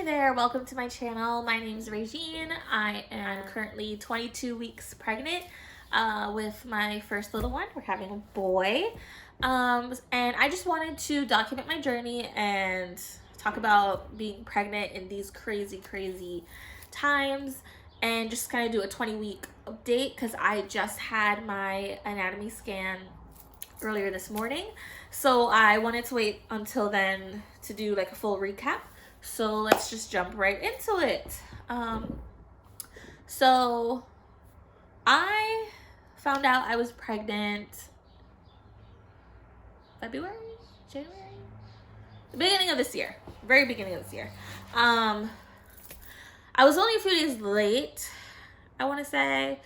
there, welcome to my channel. My name is Regine. I am currently 22 weeks pregnant with my first little one. We're having a boy. And I just wanted to document my journey and talk about being pregnant in these crazy times and just kind of do a 20-week update because I just had my anatomy scan earlier this morning. So I wanted to wait until then to do like a full recap. So let's just jump right into it. So I found out I was pregnant February, January, the beginning of this year, very beginning of this year. I was only a few days late, I want to say,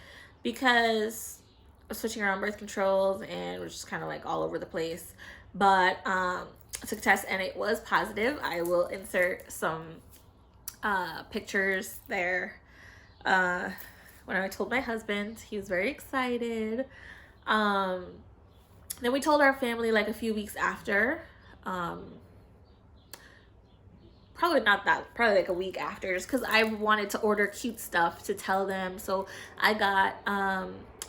because I was switching around birth controls and was just kind of like all over the place. But I took a test and it was positive. I will insert some pictures there. When I told my husband, he was very excited. Then we told our family like a few weeks after. Probably not that, probably like a week after, just because I wanted to order cute stuff to tell them. So I got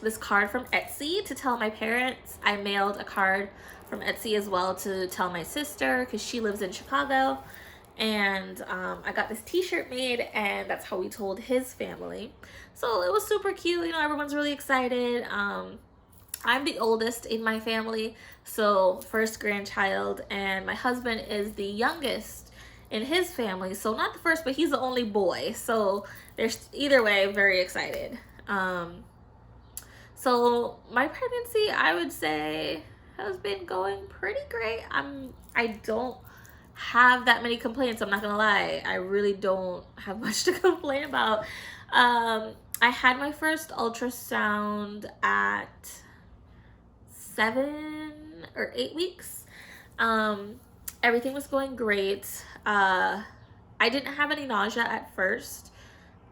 this card from Etsy to tell my parents. I mailed a card from Etsy as well to tell my sister because she lives in Chicago. And I got this t-shirt made, and that's how we told his family. So it was super cute. You know, everyone's really excited. I'm the oldest in my family, so first grandchild, and my husband is the youngest in his family. So not the first, but he's the only boy. So there's either way, very excited. So my pregnancy, I would say, has been going pretty great. I don't have that many complaints. I'm not gonna lie. I really don't have much to complain about. I had my first ultrasound at 7 or 8 weeks. Everything was going great. I didn't have any nausea at first,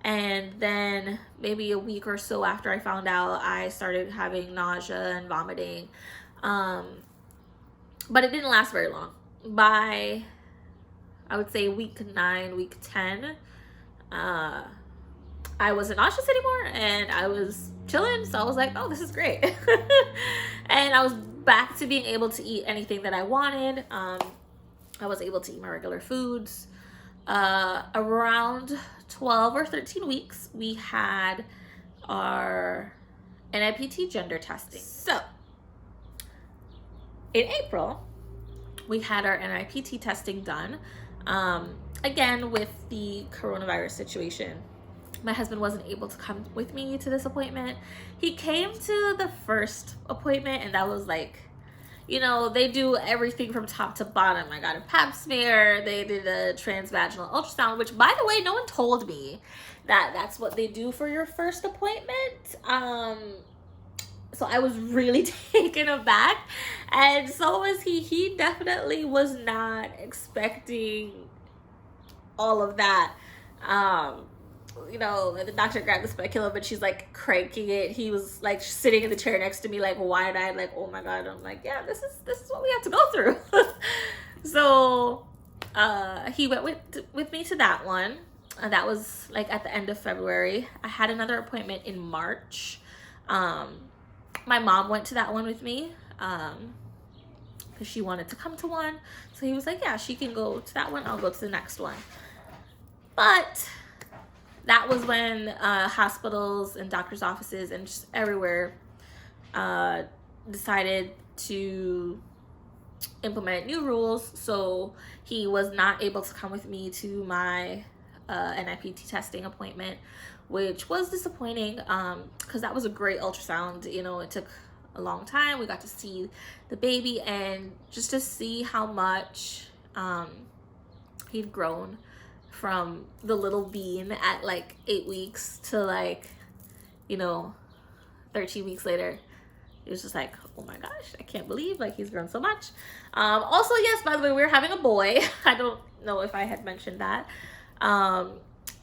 and then maybe a week or so after I found out, I started having nausea and vomiting. But it didn't last very long. By, I would say, week 9, week 10, I wasn't nauseous anymore and I was chilling. So I was like, oh, this is great. And I was back to being able to eat anything that I wanted. I was able to eat my regular foods. Around 12 or 13 weeks, we had our NIPT gender testing. So in April, we had our NIPT testing done. Again, with the coronavirus situation, my husband wasn't able to come with me to this appointment. He came to the first appointment, and that was like, you know, they do everything from top to bottom. I got a pap smear. They did a transvaginal ultrasound, which, by the way, no one told me that that's what they do for your first appointment. So I was really taken aback, and so was he. He definitely was not expecting all of that. You know, the doctor grabbed the speculum, but she's like cranking it. He was like sitting in the chair next to me, like wide-eyed, like, oh my God. I'm like, yeah, this is what we have to go through. So he went with me to that one. That was like at the end of February. I had another appointment in March. My mom went to that one with me because she wanted to come to one. So he was like, yeah, she can go to that one. I'll go to the next one. But that was when hospitals and doctors' offices and just everywhere decided to implement new rules. So he was not able to come with me to my NIPT testing appointment, which was disappointing because that was a great ultrasound. You know, it took a long time. We got to see the baby and just to see how much he'd grown from the little bean at like 8 weeks to like, you know, 13 weeks later. It was just like, oh my gosh, I can't believe like he's grown so much. Also, yes, by the way, we're having a boy. I don't know if I had mentioned that.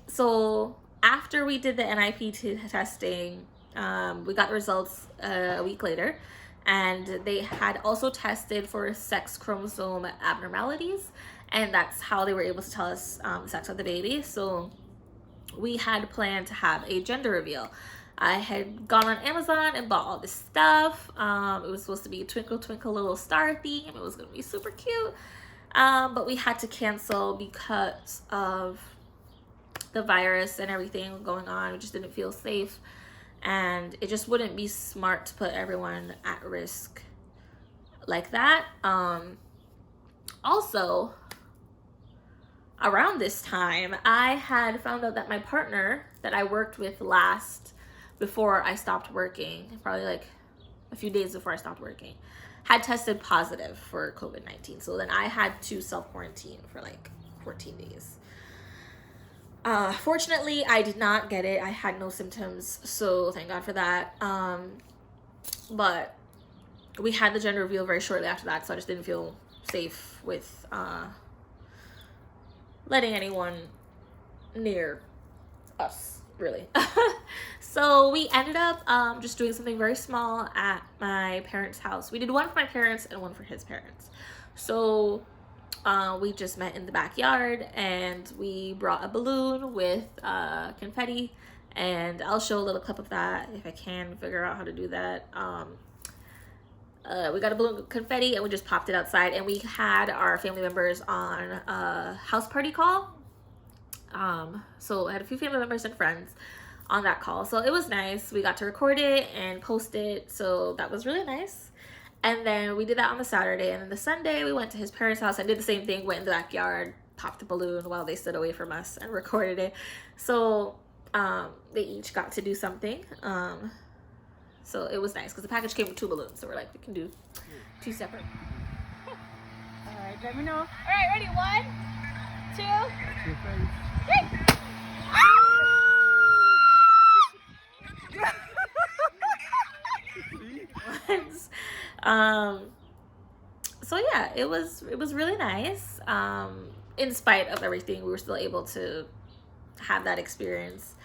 So after we did the NIPT testing, we got the results a week later, and they had also tested for sex chromosome abnormalities, and that's how they were able to tell us the sex of the baby. So we had planned to have a gender reveal. I had gone on Amazon and bought all this stuff. It was supposed to be a twinkle twinkle little star theme. It was going to be super cute. But we had to cancel because of the virus and everything going on. We just didn't feel safe. And it just wouldn't be smart to put everyone at risk like that. Also, around this time, I had found out that my partner that I worked with last, before I stopped working, probably like a few days before I stopped working, had tested positive for COVID-19. So then I had to self-quarantine for like 14 days. Fortunately, I did not get it. I had no symptoms, so thank God for that. But we had the gender reveal very shortly after that, so I just didn't feel safe with letting anyone near us, really. So we ended up just doing something very small at my parents' house. We did one for my parents and one for his parents. So we just met in the backyard, and we brought a balloon with confetti, and I'll show a little clip of that if I can figure out how to do that. We got a balloon with confetti, and we just popped it outside, and we had our family members on a house party call. So I had a few family members and friends on that call, so it was nice. We got to record it and post it, so that was really nice. And then we did that on the Saturday, and then the Sunday we went to his parents' house and did the same thing, went in the backyard, popped the balloon while they stood away from us and recorded it. So they each got to do something. So it was nice because the package came with 2 balloons, so we're like, we can do 2 separate. All right, let me know. All right, ready? 1, 2, 3. So yeah, it was really nice. In spite of everything, we were still able to have that experience,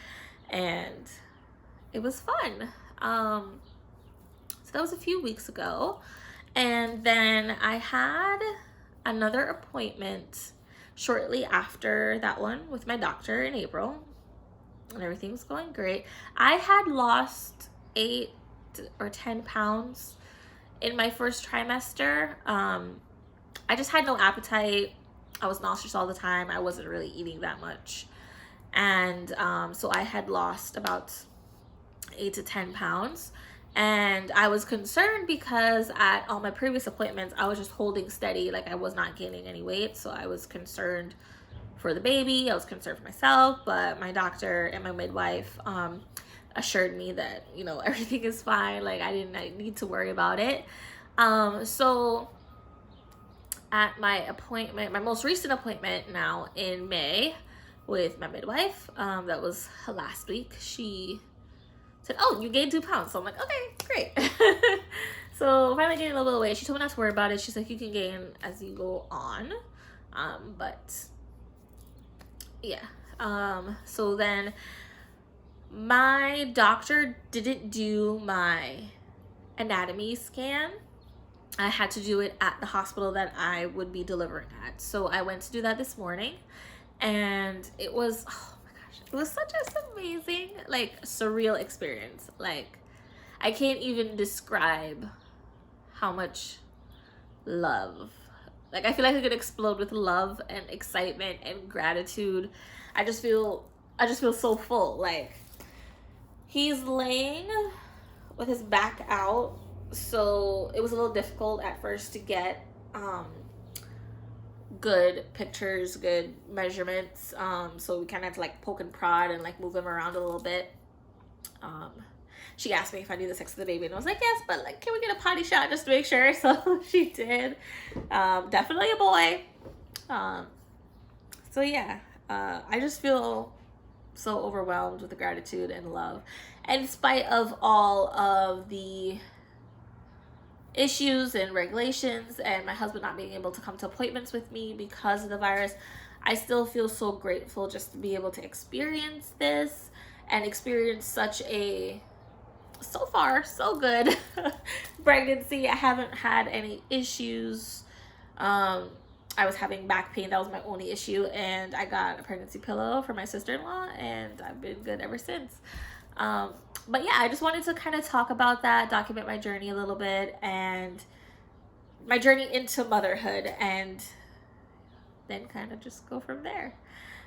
and it was fun. So that was a few weeks ago, and then I had another appointment shortly after that one with my doctor in April, and everything was going great. I had lost 8 or 10 pounds in my first trimester. I just had no appetite. I was nauseous all the time. I wasn't really eating that much. And so I had lost about 8 to 10 pounds. And I was concerned because at all my previous appointments, I was just holding steady. Like, I was not gaining any weight. So I was concerned for the baby. I was concerned for myself. But my doctor and my midwife assured me that, you know, everything is fine. Like, I didn't need to worry about it. So at my appointment, my most recent appointment now in May with my midwife, that was last week, she said, oh, you gained 2 pounds. So I'm like, okay, great. So finally gained a little bit of weight. She told me not to worry about it. She's like, you can gain as you go on. But yeah. So then my doctor didn't do my anatomy scan. I had to do it at the hospital that I would be delivering at. So I went to do that this morning, and it was, oh my gosh, it was such an amazing, like, surreal experience. Like, I can't even describe how much love. Like, I feel like I could explode with love and excitement and gratitude. I just feel so full. Like, he's laying with his back out, so it was a little difficult at first to get good pictures, good measurements. So we kind of had to like poke and prod and like move him around a little bit. She asked me if I knew the sex of the baby, and I was like, yes, but like, can we get a potty shot just to make sure? So she did. Definitely a boy. So yeah, I just feel so overwhelmed with the gratitude and love. In spite of all of the issues and regulations and my husband not being able to come to appointments with me because of the virus, I still feel so grateful just to be able to experience this and experience such a, so far, so good pregnancy. I haven't had any issues. I was having back pain. That was my only issue, and I got a pregnancy pillow for my sister-in-law, and I've been good ever since. But yeah, I just wanted to kind of talk about that, document my journey a little bit, and my journey into motherhood, and then kind of just go from there.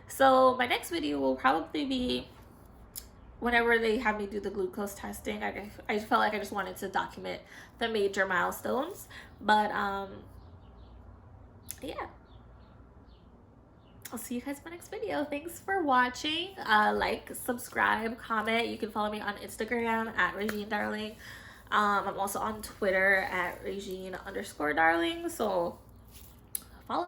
So my next video will probably be whenever they have me do the glucose testing. I felt like I just wanted to document the major milestones. But yeah, I'll see you guys in my next video. Thanks for watching. Like, subscribe, comment. You can follow me on Instagram at Regine Darling. I'm also on Twitter at Regine_Darling. So